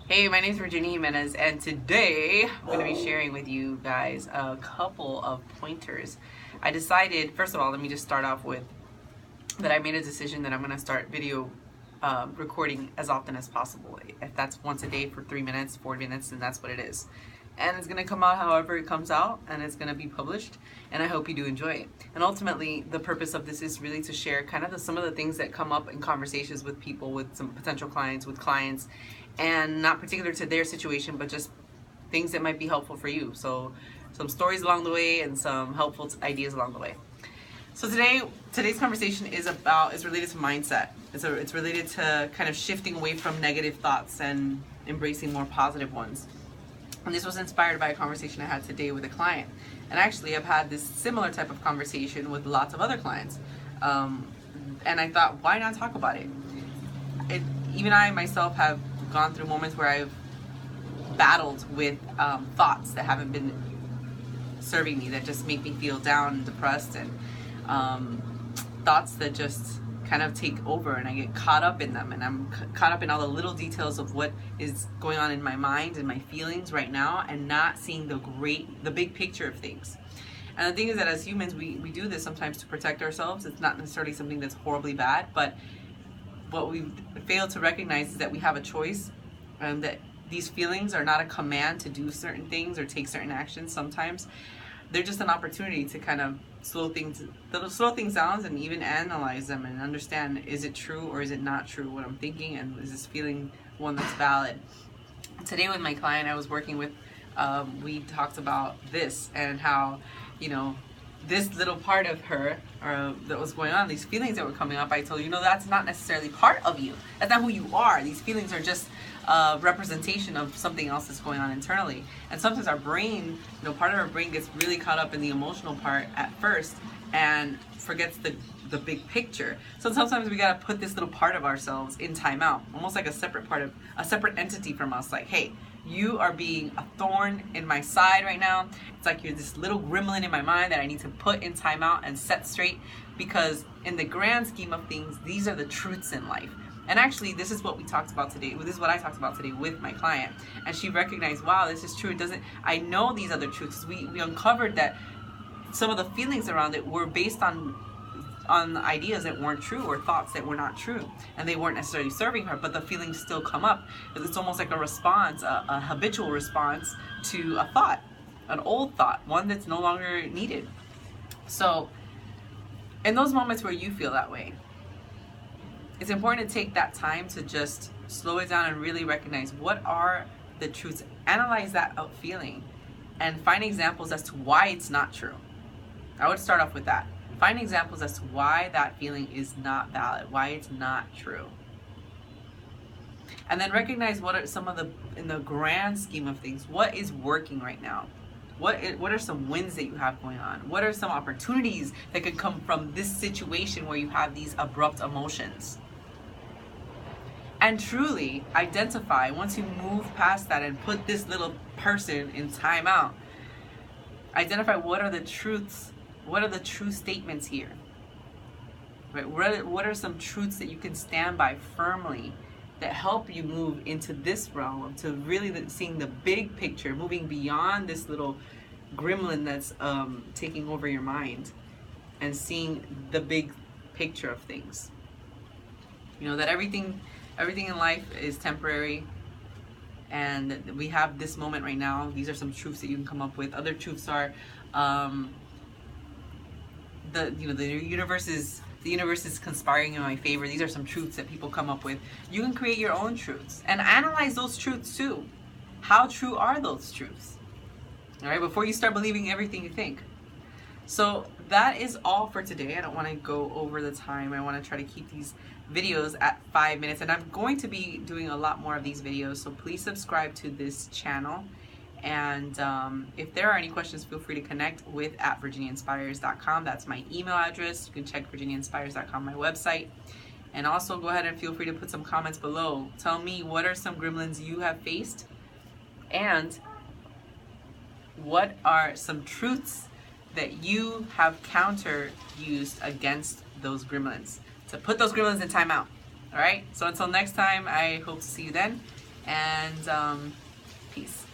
Hey, my name is Virginia Jimenez, and today I'm going to be sharing with you guys a couple of pointers. I decided, first of all, let me just start off with that I made a decision that I'm going to start video recording as often as possible. If that's once a day for 3 minutes, 4 minutes, then that's what it is. And it's going to come out however it comes out, and it's going to be published, and I hope you do enjoy it. And ultimately, the purpose of this is really to share kind of some of the things that come up in conversations with people, with some potential clients, and not particular to their situation, but just things that might be helpful for you. So some stories along the way and some helpful ideas along the way. So today's conversation is related to mindset. It's related to kind of shifting away from negative thoughts and embracing more positive ones. And this was inspired by a conversation I had today with a client. And actually, I've had this similar type of conversation with lots of other clients. And I thought, why not talk about it? Even I myself have gone through moments where I've battled with thoughts that haven't been serving me, that just make me feel down and depressed, and thoughts that just kind of take over, and I get caught up in them, and I'm caught up in all the little details of what is going on in my mind and my feelings right now, and not seeing the big picture of things. And the thing is that as humans, we do this sometimes to protect ourselves. It's not necessarily something that's horribly bad, but what we fail to recognize is that we have a choice, and that these feelings are not a command to do certain things or take certain actions. Sometimes they're just an opportunity to kind of slow things down and even analyze them and understand, is it true or is it not true what I'm thinking, and is this feeling one that's valid? Today with my client I was working with, we talked about this and how, this little part of her that was going on, these feelings that were coming up, I told you, that's not necessarily part of you. That's not who you are. These feelings are just a representation of something else that's going on internally. And sometimes our brain, part of our brain gets really caught up in the emotional part at first and forgets the big picture. So sometimes we gotta put this little part of ourselves in timeout, almost like a separate entity from us. Like, hey, you are being a thorn in my side right now. It's like you're this little gremlin in my mind that I need to put in timeout and set straight, because in the grand scheme of things, these are the truths in life. And actually, this is what we talked about today. This is what I talked about today with my client. And she recognized, wow, this is true. I know these other truths. We uncovered that some of the feelings around it were based on ideas that weren't true, or thoughts that were not true, and they weren't necessarily serving her, but the feelings still come up. It's almost like a response, a habitual response to a thought, an old thought, one that's no longer needed. So in those moments where you feel that way, it's important to take that time to just slow it down and really recognize what are the truths, analyze that feeling, and find examples as to why it's not true. I would start off with that. Find examples as to why that feeling is not valid, why it's not true. And then recognize what are some of in the grand scheme of things, what is working right now? What are some wins that you have going on? What are some opportunities that could come from this situation where you have these abrupt emotions? And truly identify, once you move past that and put this little person in timeout, identify what are the truths. What are the true statements here? Right? What are some truths that you can stand by firmly that help you move into this realm, to really seeing the big picture, moving beyond this little gremlin that's taking over your mind, and seeing the big picture of things. That everything in life is temporary, and we have this moment right now. These are some truths that you can come up with. Other truths are the universe is conspiring in my favor. These are some truths that people come up with. You can create your own truths and analyze those truths too. How true are those truths? All right, before you start believing everything you think. So that is all for today. I don't want to go over the time. I want to try to keep these videos at 5 minutes, and I'm going to be doing a lot more of these videos, so please subscribe to this channel. And if there are any questions, feel free to connect with @virginiainspires.com. That's my email address. You can check virginiainspires.com, my website. And also go ahead and feel free to put some comments below. Tell me, what are some gremlins you have faced? And what are some truths that you have used against those gremlins, to put those gremlins in timeout? All right, so until next time, I hope to see you then. and peace.